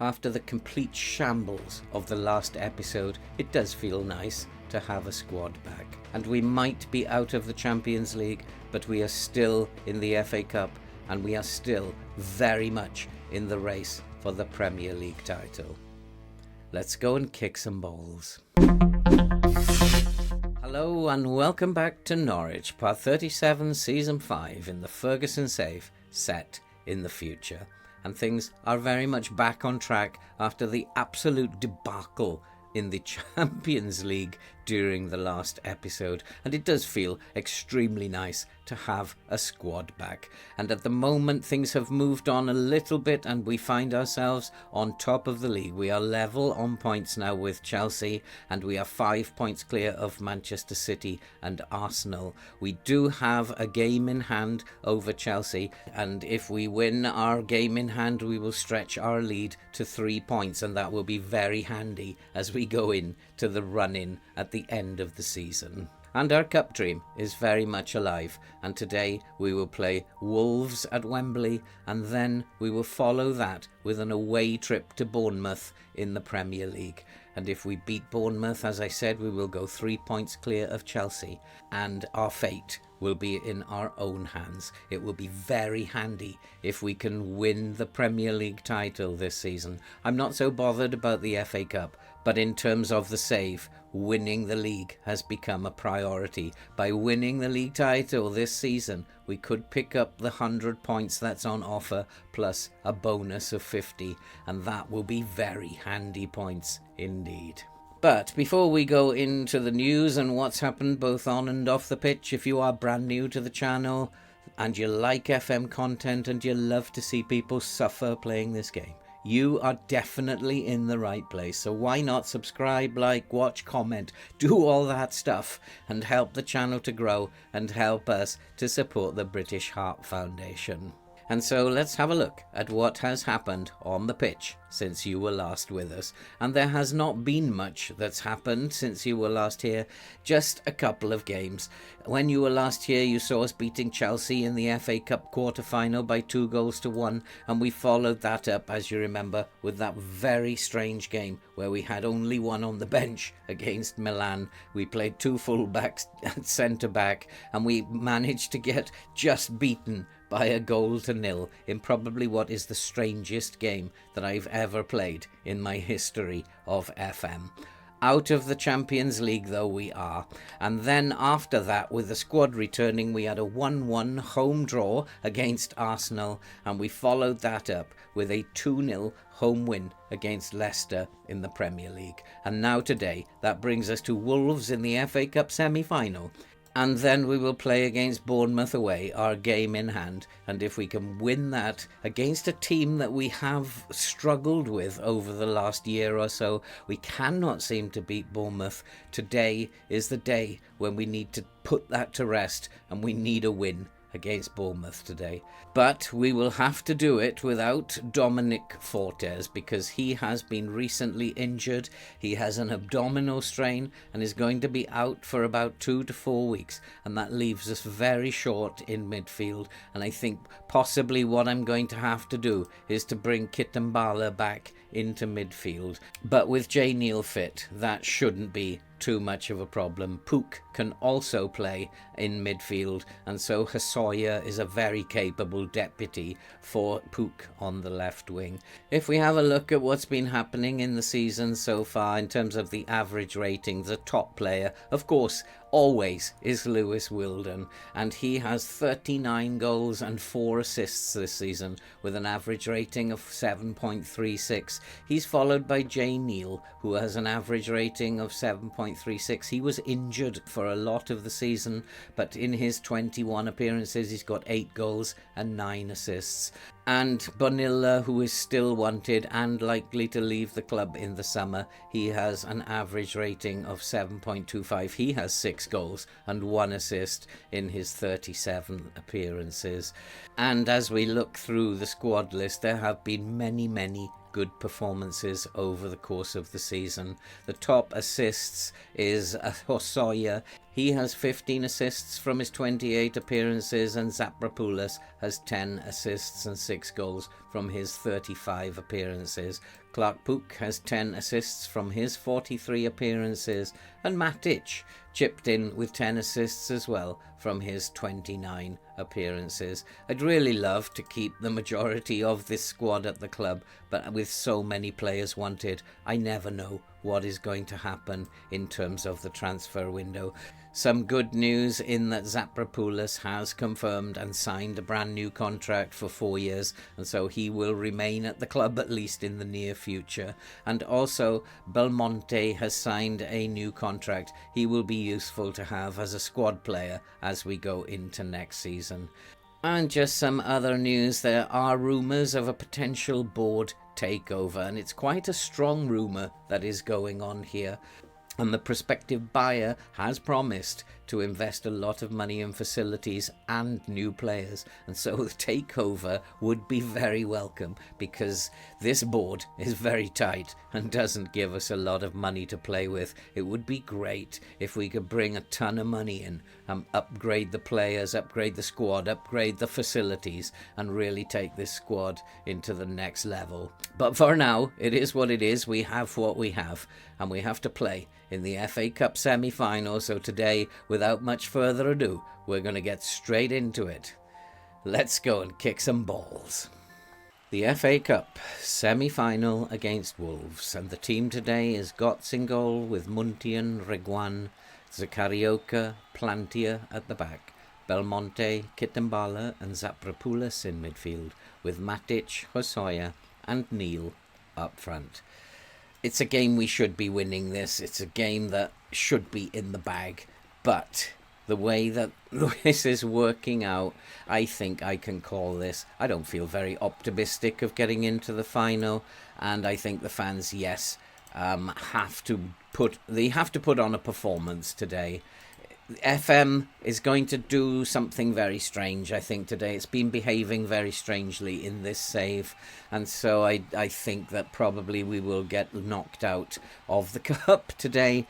After the complete shambles of the last episode, it does feel nice to have a squad back. And we might be out of the Champions League, but we are still in the FA Cup, and we are still very much in the race for the Premier League title. Let's go and kick some balls. Hello and welcome back to Norwich, part 37, season 5 in the Ferguson save set in the future. And things are very much back on track after the absolute debacle in the Champions League during the last episode, and it does feel extremely nice to have a squad back. And at the moment things have moved on a little bit and we find ourselves on top of the league. We are level on points now with Chelsea, and we are 5 points clear of Manchester City and Arsenal. We do have a game in hand over Chelsea, and if we win our game in hand we will stretch our lead to 3 points, and that will be very handy as we go in to the run-in at the end of the season. And our cup dream is very much alive, and today we will play Wolves at Wembley, and then we will follow that with an away trip to Bournemouth in the Premier League. And if we beat Bournemouth, as I said, we will go 3 points clear of Chelsea, and our fate will be in our own hands. It will be very handy if we can win the Premier League title this season. I'm not so bothered about the FA Cup, but in terms of the save, winning the league has become a priority. By winning the league title this season, we could pick up the 100 points that's on offer, plus a bonus of 50, and that will be very handy points indeed. But before we go into the news and what's happened both on and off the pitch, if you are brand new to the channel and you like FM content and you love to see people suffer playing this game, you are definitely in the right place. So why not subscribe, like, watch, comment, do all that stuff and help the channel to grow and help us to support the British Heart Foundation. And so let's have a look at what has happened on the pitch since you were last with us. And there has not been much that's happened since you were last here, just a couple of games. When you were last here, you saw us beating Chelsea in the FA Cup quarter-final by 2-1, and we followed that up, as you remember, with that very strange game where we had only one on the bench against Milan. We played 2 full-backs at centre-back, and we managed to get just beaten by 1-0 in probably what is the strangest game that I've ever played in my history of FM. Out of the Champions League though we are, and then after that, with the squad returning, we had a 1-1 home draw against Arsenal, and we followed that up with a 2-0 home win against Leicester in the Premier League. And now today that brings us to Wolves in the FA Cup semi-final. And then we will play against Bournemouth away, our game in hand. And if we can win that against a team that we have struggled with over the last year or so, we cannot seem to beat Bournemouth. Today is the day when we need to put that to rest, and we need a win against Bournemouth today. But we will have to do it without Dominic Fortes, because he has been recently injured. He has an abdominal strain and is going to be out for about 2 to 4 weeks, and that leaves us very short in midfield. And I think possibly what I'm going to have to do is to bring Kitambala back into midfield. But with Jay Neal fit, that shouldn't be too much of a problem. Pook can also play in midfield, and so Hasoya is a very capable deputy for Pook on the left wing. If we have a look at what's been happening in the season so far in terms of the average rating, the top player, of course, always is Lewis Wilden, and he has 39 goals and 4 assists this season with an average rating of 7.36. He's followed by Jay Neal, who has an average rating of 7.36. He was injured for a lot of the season, but in his 21 appearances he's got 8 goals and 9 assists. And Bonilla, who is still wanted and likely to leave the club in the summer, he has an average rating of 7.25. He has 6 goals and 1 assist in his 37 appearances. And as we look through the squad list, there have been many good performances over the course of the season. The top assists is Hasoya. He has 15 assists from his 28 appearances, and Zaprapoulos has 10 assists and 6 goals from his 35 appearances. Clark Pook has 10 assists from his 43 appearances, and Matic chipped in with 10 assists as well from his 29 appearances. I'd really love to keep the majority of this squad at the club, but with so many players wanted, I never know what is going to happen in terms of the transfer window. Some good news in that Zaprapoulis has confirmed and signed a brand new contract for 4 years, and so he will remain at the club at least in the near future. And also Belmonte has signed a new contract. He will be useful to have as a squad player as we go into next season. And just some other news, there are rumours of a potential board takeover, and it's quite a strong rumour that is going on here. And the prospective buyer has promised to invest a lot of money in facilities and new players. And so the takeover would be very welcome, because this board is very tight and doesn't give us a lot of money to play with. It would be great if we could bring a ton of money in, upgrade the players, upgrade the squad, upgrade the facilities, and really take this squad into the next level. But for now, it is what it is. We have what we have, and we have to play in the FA Cup semi-final. So today, without much further ado, we're going to get straight into it. Let's go and kick some balls. The FA Cup semi-final against Wolves, and the team today is Götze in goal with Muntian, Reguan, Zakarioka, Plantia at the back, Belmonte, Kitambala and Zaprapoulis in midfield, with Matic, Hosoya and Neil up front. It's a game we should be winning this. It's a game that should be in the bag. But the way that this is working out, I think I can call this. I don't feel very optimistic of getting into the final. And I think the fans, yes, have to put on a performance today. FM is going to do something very strange, I think, today. It's been behaving very strangely in this save, and so I think that probably we will get knocked out of the cup today.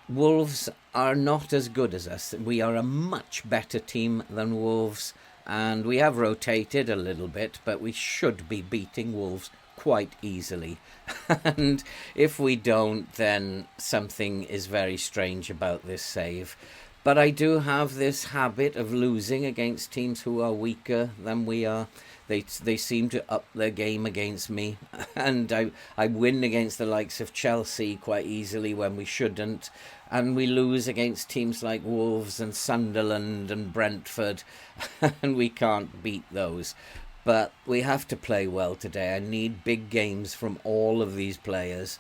Wolves are not as good as us. We are a much better team than Wolves, and we have rotated a little bit, but we should be beating Wolves quite easily. And if we don't, then something is very strange about this save. But I do have this habit of losing against teams who are weaker than we are. They seem to up their game against me. And I win against the likes of Chelsea quite easily when we shouldn't. And we lose against teams like Wolves and Sunderland and Brentford. And we can't beat those. But we have to play well today. I need big games from all of these players.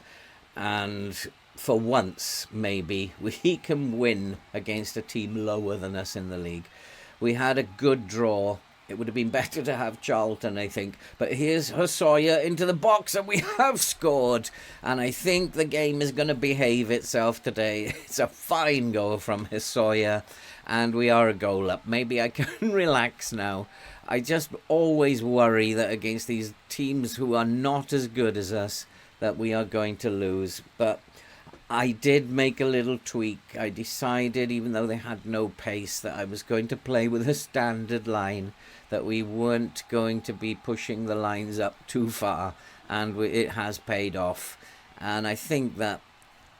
And for once, maybe, we can win against a team lower than us in the league. We had a good draw. It would have been better to have Charlton, I think. But here's Hosoya into the box, and we have scored. And I think the game is going to behave itself today. It's a fine goal from Hosoya, and we are a goal up. Maybe I can relax now. I just always worry that against these teams who are not as good as us, that we are going to lose. But I did make a little tweak. I decided, even though they had no pace, that I was going to play with a standard line, that we weren't going to be pushing the lines up too far, and it has paid off. And I think that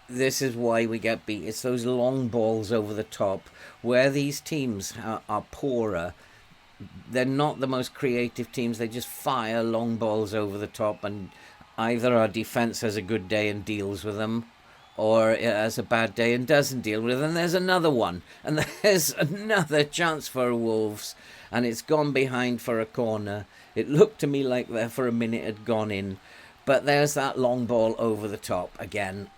this is why we get beat. It's those long balls over the top, where these teams are poorer. They're not the most creative teams. They just fire long balls over the top, and either our defence has a good day and deals with them, or it has a bad day and doesn't deal with it. And there's another one. And there's another chance for Wolves. And it's gone behind for a corner. It looked to me like there for a minute it had gone in. But there's that long ball over the top again.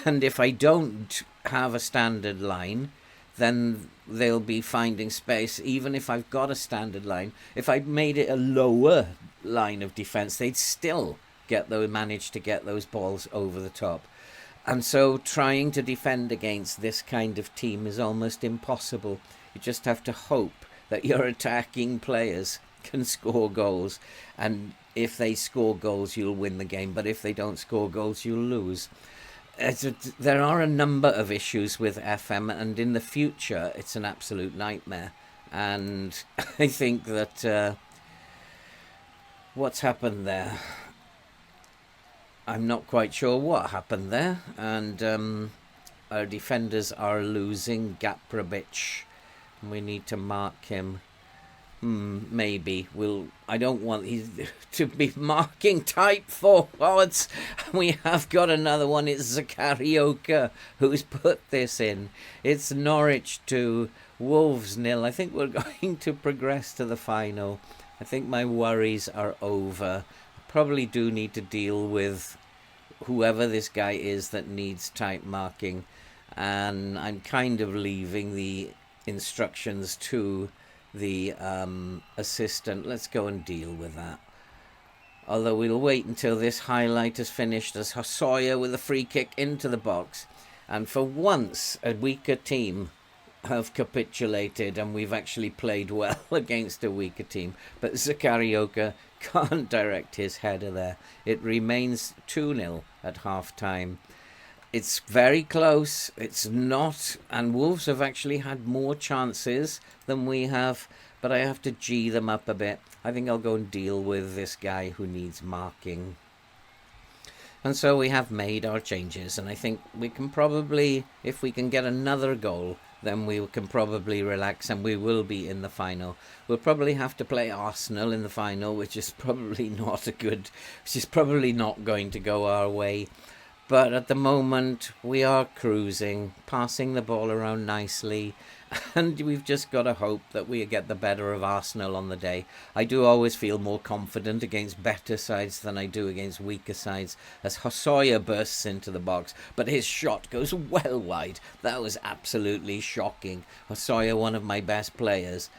And if I don't have a standard line, then they'll be finding space. Even if I've got a standard line, if I made it a lower line of defence, they'd still manage to get those balls over the top. And so trying to defend against this kind of team is almost impossible. You just have to hope that your attacking players can score goals. And if they score goals, you'll win the game. But if they don't score goals, you'll lose. There are a number of issues with FM, and in the future, it's an absolute nightmare. And I think that what's happened there? I'm not quite sure what happened there, and our defenders are losing. Gaprovic, we need to mark him. Maybe I don't want to be marking type forwards. We have got another one. It's Zakarioka who's put this in. It's Norwich 2, Wolves 0. I think we're going to progress to the final. I think my worries are over. I probably do need to deal with whoever this guy is that needs type marking, and I'm kind of leaving the instructions to the assistant. Let's go and deal with that. Although we'll wait until this highlight is finished, as Hosoya with a free kick into the box. And for once, a weaker team have capitulated, and we've actually played well against a weaker team. But Zakarioka can't direct his header there. It remains 2-0 at half-time. It's very close. It's not, and Wolves have actually had more chances than we have, but I have to G them up a bit. I think I'll go and deal with this guy who needs marking. And so we have made our changes, and I think we can probably, if we can get another goal, then we can probably relax, and we will be in the final. We'll probably have to play Arsenal in the final, which is probably not going to go our way. But at the moment, we are cruising, passing the ball around nicely, and we've just got to hope that we get the better of Arsenal on the day. I do always feel more confident against better sides than I do against weaker sides, as Hosoya bursts into the box, but his shot goes well wide. That was absolutely shocking. Hosoya, one of my best players,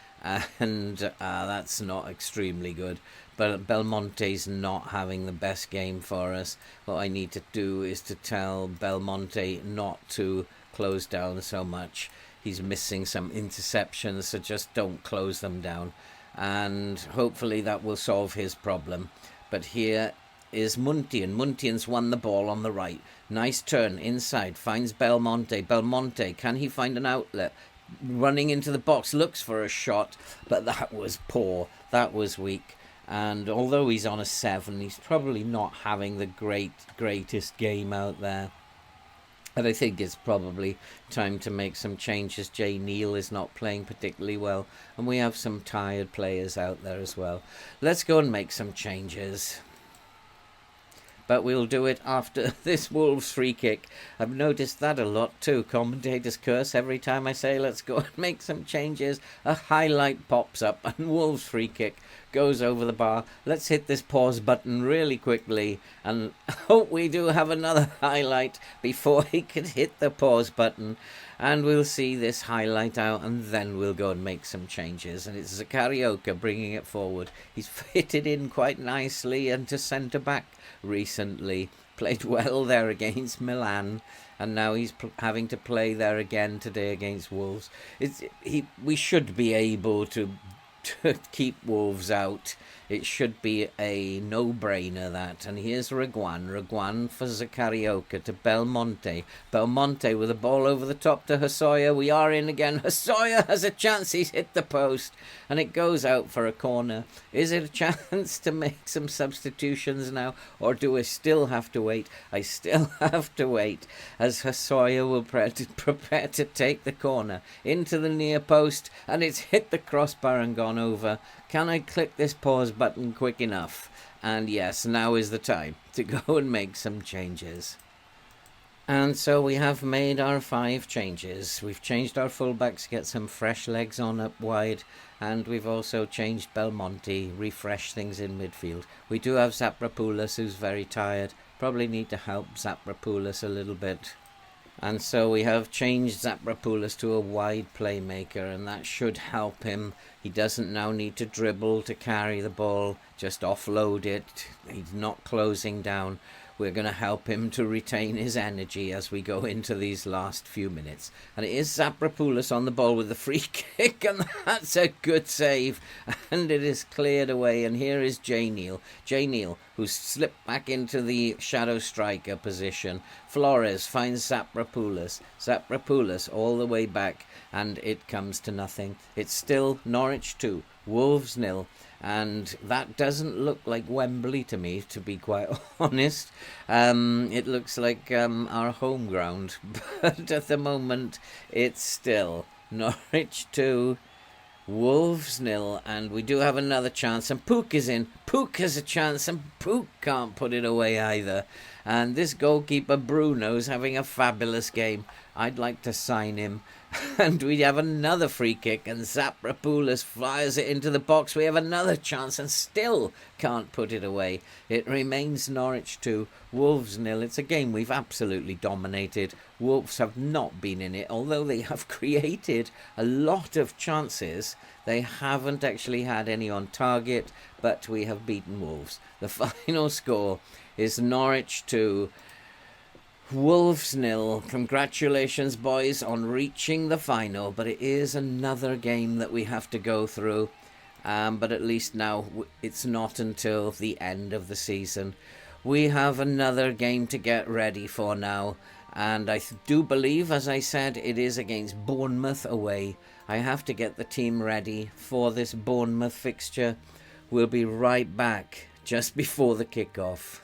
and that's not extremely good. But Belmonte's not having the best game for us. What I need to do is to tell Belmonte not to close down so much. He's missing some interceptions, so just don't close them down. And hopefully that will solve his problem. But here is Muntian. Muntian's won the ball on the right. Nice turn inside, finds Belmonte. Belmonte, can he find an outlet? Running into the box, looks for a shot, but that was poor. That was weak. And although he's on a 7, he's probably not having the greatest game out there. But I think it's probably time to make some changes. Jay Neal is not playing particularly well, and we have some tired players out there as well. Let's go and make some changes. But we'll do it after this Wolves free kick. I've noticed that a lot too. Commentators curse every time I say let's go and make some changes. A highlight pops up and Wolves free kick goes over the bar. Let's hit this pause button really quickly and hope we do have another highlight before he can hit the pause button. And we'll see this highlight out, and then we'll go and make some changes. And it's Zakarioka bringing it forward. He's fitted in quite nicely into centre-back recently. Played well there against Milan, and now he's having to play there again today against Wolves. We should be able to keep Wolves out. It should be a no-brainer, that. And here's Reguan. Reguan for Zakarioka to Belmonte. Belmonte with a ball over the top to Hosoya. We are in again. Hosoya has a chance. He's hit the post. And it goes out for a corner. Is it a chance to make some substitutions now? Or do I still have to wait? I still have to wait, as Hosoya will prepare to take the corner into the near post. And it's hit the crossbar and gone over. Can I click this pause button quick enough? And yes, now is the time to go and make some changes. And so we have made our 5 changes. We've changed our fullbacks to get some fresh legs on up wide, and we've also changed Belmonte, refresh things in midfield. We do have Zaprapoulos, who's very tired. Probably need to help Zaprapoulos a little bit. And so we have changed Zaprapoulos to a wide playmaker, and that should help him. He doesn't now need to dribble to carry the ball, just offload it. He's not closing down. We're going to help him to retain his energy as we go into these last few minutes. And it is Zaprapoulos on the ball with the free kick, and that's a good save. And it is cleared away, and here is Jay Neal. Jay Neal, who's slipped back into the shadow striker position. Flores finds Zaprapoulos. Zaprapoulos all the way back, and it comes to nothing. It's still Norwich 2, Wolves nil. And that doesn't look like Wembley to me, to be quite honest. It looks like our home ground. But at the moment, it's still Norwich 2, Wolves nil, and we do have another chance, and Pook is in. Pook has a chance, and Pook can't put it away either. And this goalkeeper, Bruno's having a fabulous game. I'd like to sign him. And we have another free kick, and Zaprapoulis fires it into the box. We have another chance, and still can't put it away. It remains Norwich 2, Wolves nil. It's a game we've absolutely dominated. Wolves have not been in it, although they have created a lot of chances. They haven't actually had any on target, but we have beaten Wolves. The final score is Norwich 2, Wolves nil. Congratulations, boys, on reaching the final, but it is another game that we have to go through. But at least now it's not until the end of the season. We have another game to get ready for now, and I do believe, as I said, it is against Bournemouth away. I have to get the team ready for this Bournemouth fixture. We'll be right back just before the kickoff.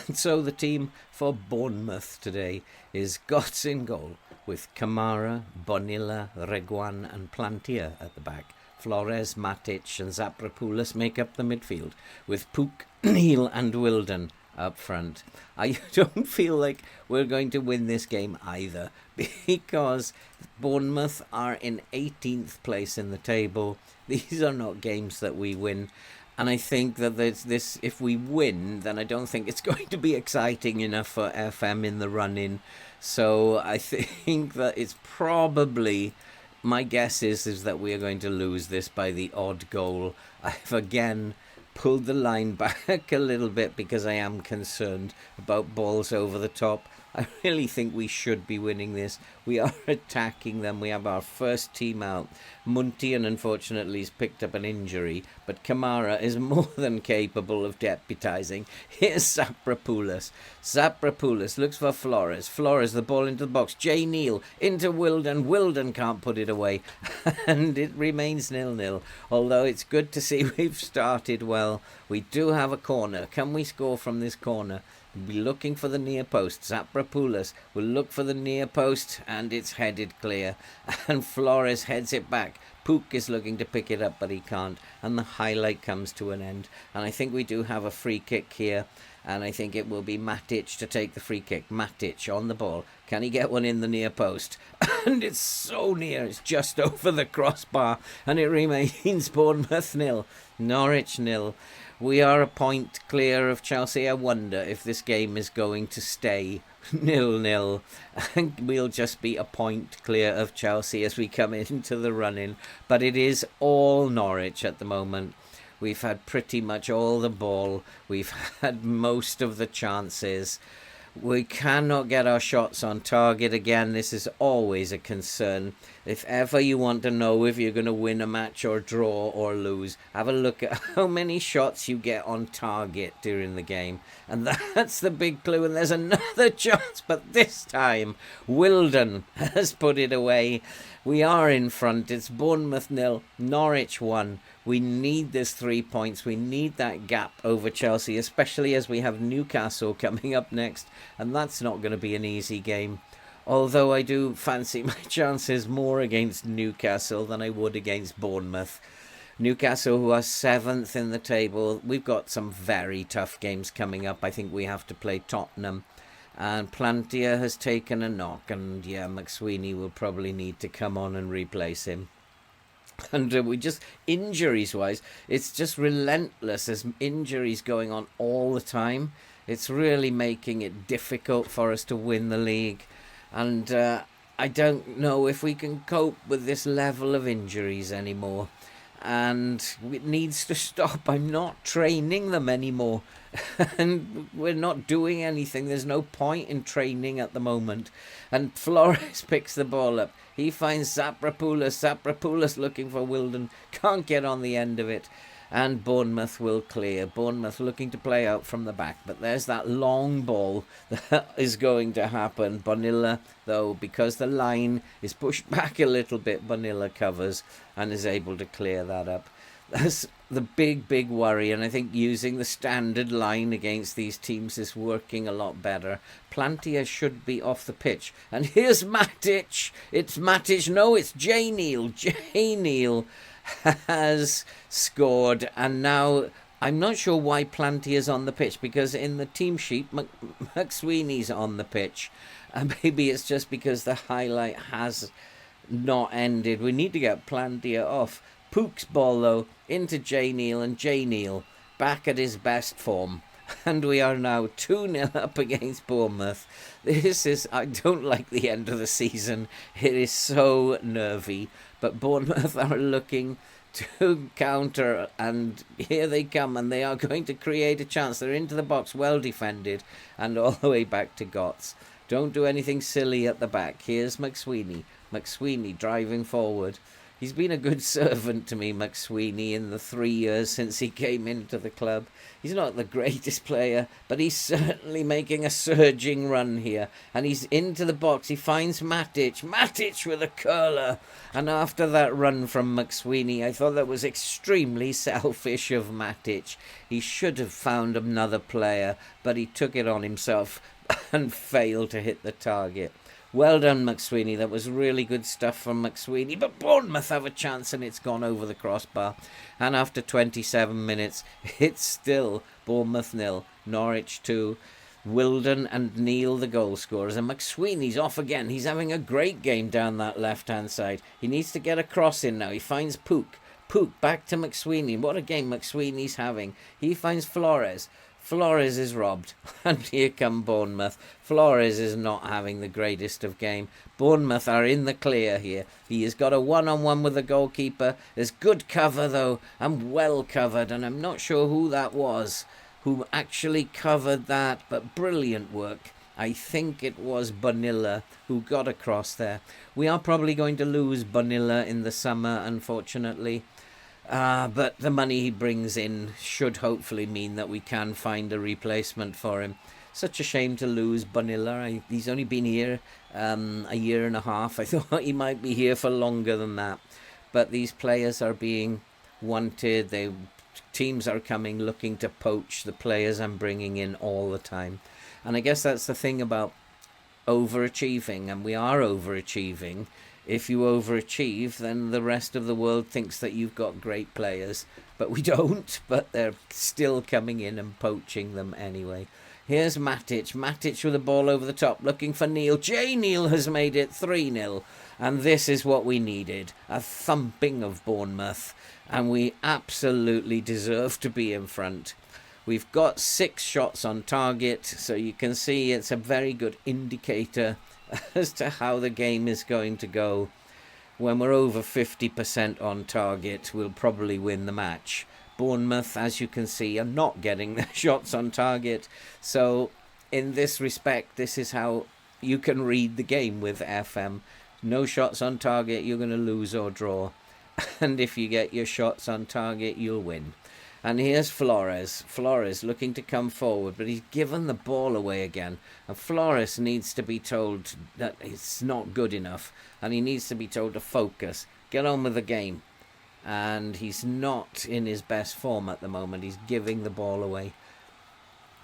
And so the team for Bournemouth today is Gotts in goal, with Kamara, Bonilla, Reguan and Plantier at the back. Flores, Matic and Zaprapoulis make up the midfield, with Pook, Neal and Wilden up front. I don't feel like we're going to win this game either, because Bournemouth are in 18th place in the table. These are not games that we win. And I think that this, if we win, then I don't think it's going to be exciting enough for FM in the run-in. So I think that it's probably, my guess is that we are going to lose this by the odd goal. I've again pulled the line back a little bit because I am concerned about balls over the top. I really think we should be winning this. We are attacking them. We have our first team out. Muntian, unfortunately, has picked up an injury, but Kamara is more than capable of deputising. Here's Zaprapoulis. Zaprapoulis looks for Flores. Flores, the ball into the box. J. Neal into Wilden. Wilden can't put it away. And it remains 0-0. Although it's good to see we've started well. We do have a corner. Can we score from this corner? We'll be looking for the near post. Zaprapoulis will look for the near post, and it's headed clear. And Flores heads it back. Pook is looking to pick it up, but he can't. And the highlight comes to an end. And I think we do have a free kick here. And I think it will be Matic to take the free kick. Matic on the ball. Can he get one in the near post? And it's so near. It's just over the crossbar. And it remains Bournemouth 0, Norwich 0. We are a point clear of Chelsea. I wonder if this game is going to stay 0-0. And we'll just be a point clear of Chelsea as we come into the run-in. But it is all Norwich at the moment. We've had pretty much all the ball. We've had most of the chances. We cannot get our shots on target again. This is always a concern. If ever you want to know if you're going to win a match or draw or lose, have a look at how many shots you get on target during the game. And that's the big clue. And there's another chance, but this time Wilden has put it away. We are in front. It's Bournemouth 0, Norwich 1. We need this 3 points. We need that gap over Chelsea, especially as we have Newcastle coming up next. And that's not going to be an easy game. Although I do fancy my chances more against Newcastle than I would against Bournemouth. Newcastle, who are 7th in the table. We've got some very tough games coming up. I think we have to play Tottenham. And Plantier has taken a knock. And yeah, McSweeney will probably need to come on and replace him. And we just, injuries-wise, it's just relentless. There's injuries going on all the time. It's really making it difficult for us to win the league. And I don't know if we can cope with this level of injuries anymore. And it needs to stop. I'm not training them anymore. And we're not doing anything. There's no point in training at the moment. And Flores picks the ball up. He finds Zaprapoulis. Zaprapoulis looking for Wilden. Can't get on the end of it. And Bournemouth will clear. Bournemouth looking to play out from the back. But there's that long ball that is going to happen. Bonilla, though, because the line is pushed back a little bit, Bonilla covers and is able to clear that up. That's the big worry, and I think using the standard line against these teams is working a lot better. Plantier should be off the pitch, and here's Matic. It's Matic. No, it's J Neal. J Neal has scored, and now I'm not sure why Plantier's on the pitch, because in the team sheet McSweeney's on the pitch, and maybe it's just because the highlight has not ended. We need to get Plantier off. Pook's ball, though, into J Neal, and J Neal back at his best form. And we are now 2-0 up against Bournemouth. I don't like the end of the season. It is so nervy. But Bournemouth are looking to counter, and here they come, and they are going to create a chance. They're into the box, well defended, and all the way back to Gotts. Don't do anything silly at the back. Here's McSweeney. McSweeney driving forward. He's been a good servant to me, McSweeney, in the 3 years since he came into the club. He's not the greatest player, but he's certainly making a surging run here. And he's into the box. He finds Matic. Matic with a curler. And after that run from McSweeney, I thought that was extremely selfish of Matic. He should have found another player, but he took it on himself and failed to hit the target. Well done, McSweeney. That was really good stuff from McSweeney. But Bournemouth have a chance, and it's gone over the crossbar. And after 27 minutes, it's still Bournemouth 0, Norwich 2. Wilden and Neal the goal scorers. And McSweeney's off again. He's having a great game down that left-hand side. He needs to get a cross in now. He finds Pook. Pook back to McSweeney. What a game McSweeney's having. He finds Flores. Flores is robbed, and here come Bournemouth. Flores is not having the greatest of game. Bournemouth are in the clear here. He has got a one-on-one with the goalkeeper. There's good cover, though, and well covered, and I'm not sure who that was who actually covered that, but brilliant work. I think it was Bonilla who got across there. We are probably going to lose Bonilla in the summer, unfortunately. But the money he brings in should hopefully mean that we can find a replacement for him. Such a shame to lose Bonilla. He's only been here a year and a half. I thought he might be here for longer than that. But these players are being wanted. Teams are coming looking to poach the players I'm bringing in all the time. And I guess that's the thing about overachieving, and we are overachieving. If you overachieve, then the rest of the world thinks that you've got great players. But we don't, but they're still coming in and poaching them anyway. Here's Matic. Matic with the ball over the top, looking for Neal. J Neal has made it 3-0. And this is what we needed. A thumping of Bournemouth. And we absolutely deserve to be in front. We've got 6 shots on target, so you can see it's a very good indicator as to how the game is going to go. When we're over 50% on target, we'll probably win the match. Bournemouth, as you can see, are not getting their shots on target. So in this respect, this is how you can read the game with FM. No shots on target, you're going to lose or draw. And if you get your shots on target, you'll win. And here's Flores. Flores looking to come forward, but he's given the ball away again. And Flores needs to be told that it's not good enough. And he needs to be told to focus. Get on with the game. And he's not in his best form at the moment. He's giving the ball away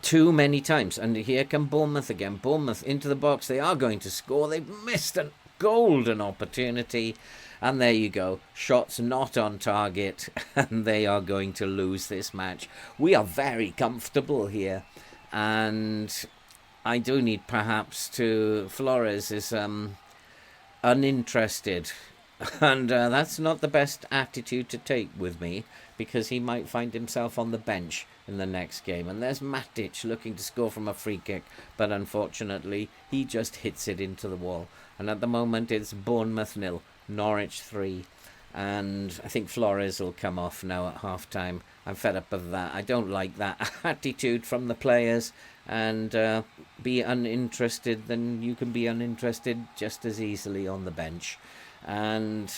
too many times. And here come Bournemouth again. Bournemouth into the box. They are going to score. They've missed a golden opportunity. And there you go, shots not on target, and they are going to lose this match. We are very comfortable here, and I do need perhaps to... Flores is uninterested, and that's not the best attitude to take with me, because he might find himself on the bench in the next game. And there's Matic looking to score from a free kick, but unfortunately he just hits it into the wall. And at the moment it's Bournemouth 0. Norwich 3, and I think Flores will come off now at half-time. I'm fed up of that. I don't like that attitude from the players, and be uninterested, then you can be uninterested just as easily on the bench. And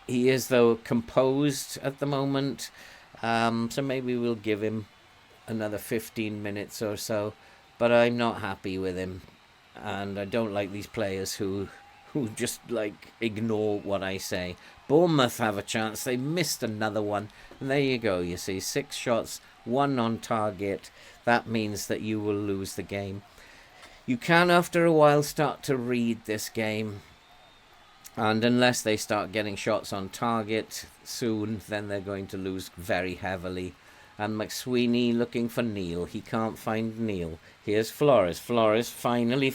he is, though, composed at the moment, so maybe we'll give him another 15 minutes or so, but I'm not happy with him, and I don't like these players who just like ignore what I say. Bournemouth have a chance. They missed another one. And there you go. You see, 6 shots, 1 on target. That means that you will lose the game. You can, after a while, start to read this game. And unless they start getting shots on target soon, then they're going to lose very heavily. And McSweeney looking for Neil. He can't find Neil. Here's Flores. Flores finally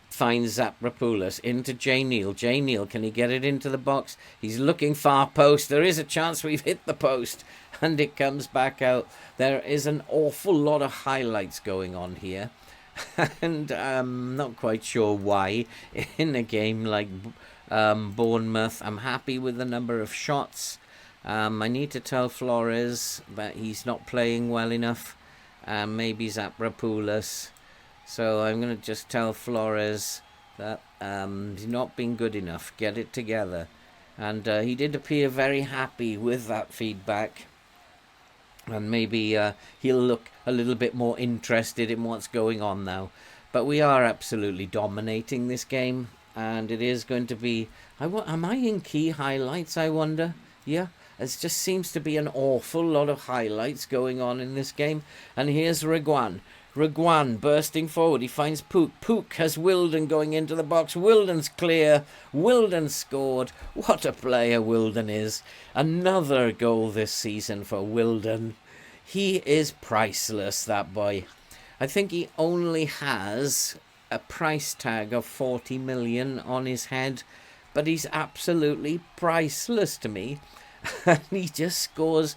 finds Zaprapoulos into J. Neil. J. Neil, can he get it into the box? He's looking far post. There is a chance we've hit the post. And it comes back out. There is an awful lot of highlights going on here. And I'm not quite sure why in a game like Bournemouth. I'm happy with the number of shots. I need to tell Flores that he's not playing well enough. Maybe Zaprapoulos. So I'm going to just tell Flores that he's not been good enough. Get it together. And he did appear very happy with that feedback. And maybe he'll look a little bit more interested in what's going on now. But we are absolutely dominating this game. And it is going to be... am I in key highlights, I wonder? Yeah, there just seems to be an awful lot of highlights going on in this game. And here's Reguan. Reguan bursting forward. He finds Pook. Pook has Wilden going into the box. Wilden's clear. Wilden scored. What a player Wilden is. Another goal this season for Wilden. He is priceless, that boy. I think he only has a price tag of 40 million on his head, but he's absolutely priceless to me. And he just scores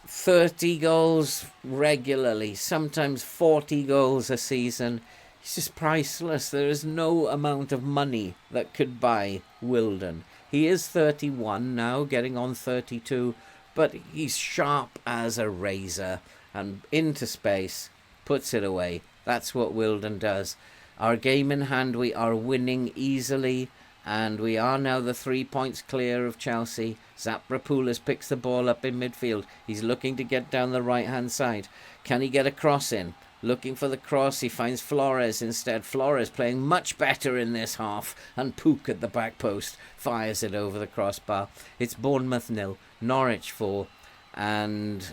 30 goals regularly, sometimes 40 goals a season. He's just priceless. There is no amount of money that could buy Wilden. He is 31 now, getting on 32, but he's sharp as a razor, and into space, puts it away. That's what Wilden does. Our game in hand, we are winning easily, and we are now the 3 points clear of Chelsea. Zaprapoulos picks the ball up in midfield. He's looking to get down the right-hand side. Can he get a cross in? Looking for the cross, he finds Flores instead. Flores playing much better in this half, and Pook at the back post fires it over the crossbar. It's Bournemouth 0, Norwich 4, and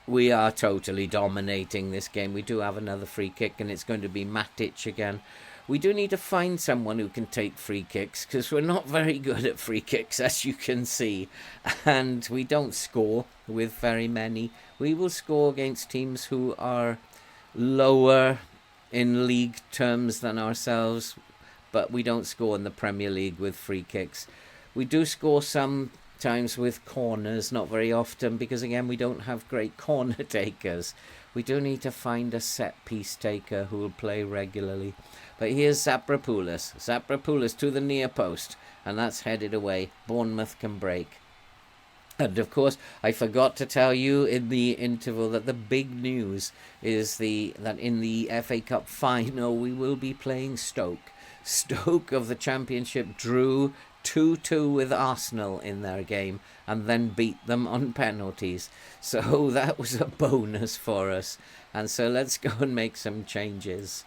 we are totally dominating this game. We do have another free kick, and it's going to be Matic again. We do need to find someone who can take free kicks, because we're not very good at free kicks, as you can see. And we don't score with very many. We will score against teams who are lower in league terms than ourselves, but we don't score in the Premier League with free kicks. We do score sometimes with corners, not very often, because again we don't have great corner takers. We do need to find a set piece taker who will play regularly. But here's Zaprapoulos. Zaprapoulos to the near post, and that's headed away. Bournemouth can break. And of course, I forgot to tell you in the interval that the big news is that in the FA Cup final we will be playing Stoke. Stoke of the Championship drew 2-2 with Arsenal in their game and then beat them on penalties. So that was a bonus for us. And so let's go and make some changes.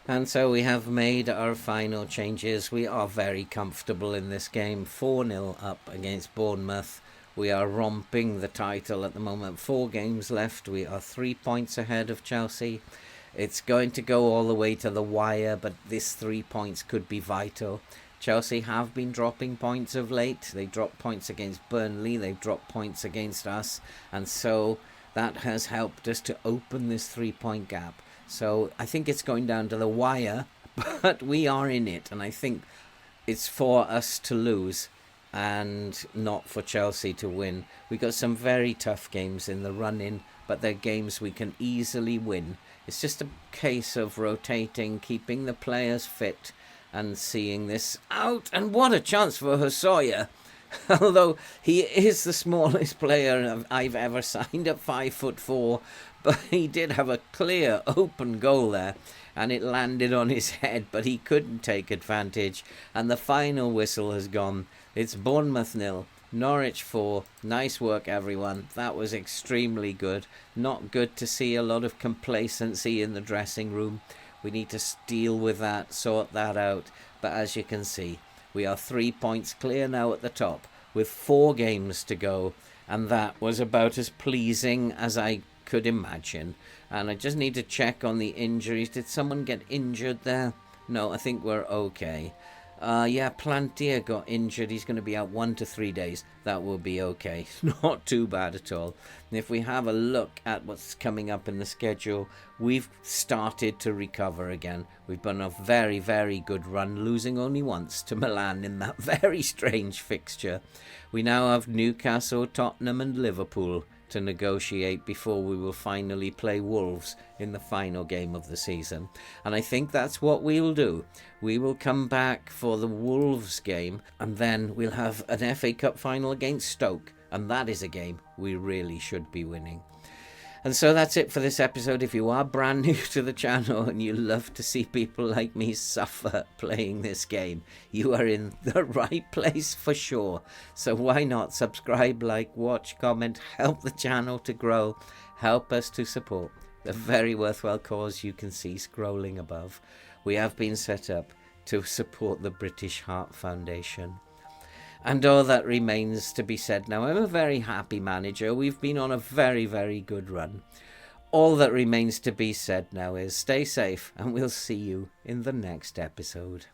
And so we have made our final changes. We are very comfortable in this game. 4-0 up against Bournemouth. We are romping the title at the moment. 4 games left. We are 3 points ahead of Chelsea. It's going to go all the way to the wire, but this 3 points could be vital. Chelsea have been dropping points of late. They dropped points against Burnley. They've dropped points against us. And so that has helped us to open this 3-point gap. So I think it's going down to the wire, but we are in it. And I think it's for us to lose and not for Chelsea to win. We've got some very tough games in the run-in, but they're games we can easily win. It's just a case of rotating, keeping the players fit and seeing this out. And what a chance for Hossoya. Although he is the smallest player I've ever signed at 5'4", but he did have a clear open goal there, and it landed on his head, but he couldn't take advantage, and the final whistle has gone. It's Bournemouth 0, Norwich 4. Nice work, everyone. That was extremely good. Not good to see a lot of complacency in the dressing room. We need to deal with that, sort that out, but as you can see, We are 3 points clear now at the top with 4 games to go, and that was about as pleasing as I could imagine. And I just need to check on the injuries. Did someone get injured there? No, I think we're okay. Yeah, Plantier got injured. He's going to be out 1 to 3 days. That will be okay. Not too bad at all. And if we have a look at what's coming up in the schedule, we've started to recover again. We've been a very, very good run, losing only once to Milan in that very strange fixture. We now have Newcastle, Tottenham and Liverpool to negotiate before we will finally play Wolves in the final game of the season. And I think that's what we'll do. We will come back for the Wolves game, and then we'll have an FA Cup final against Stoke, and that is a game we really should be winning. And so that's it for this episode. If you are brand new to the channel and you love to see people like me suffer playing this game, you are in the right place for sure. So why not subscribe, like, watch, comment, help the channel to grow, help us to support the very worthwhile cause you can see scrolling above. We have been set up to support the British Heart Foundation. And all that remains to be said now. I'm a very happy manager. We've been on a very, very good run. All that remains to be said now is stay safe, and we'll see you in the next episode.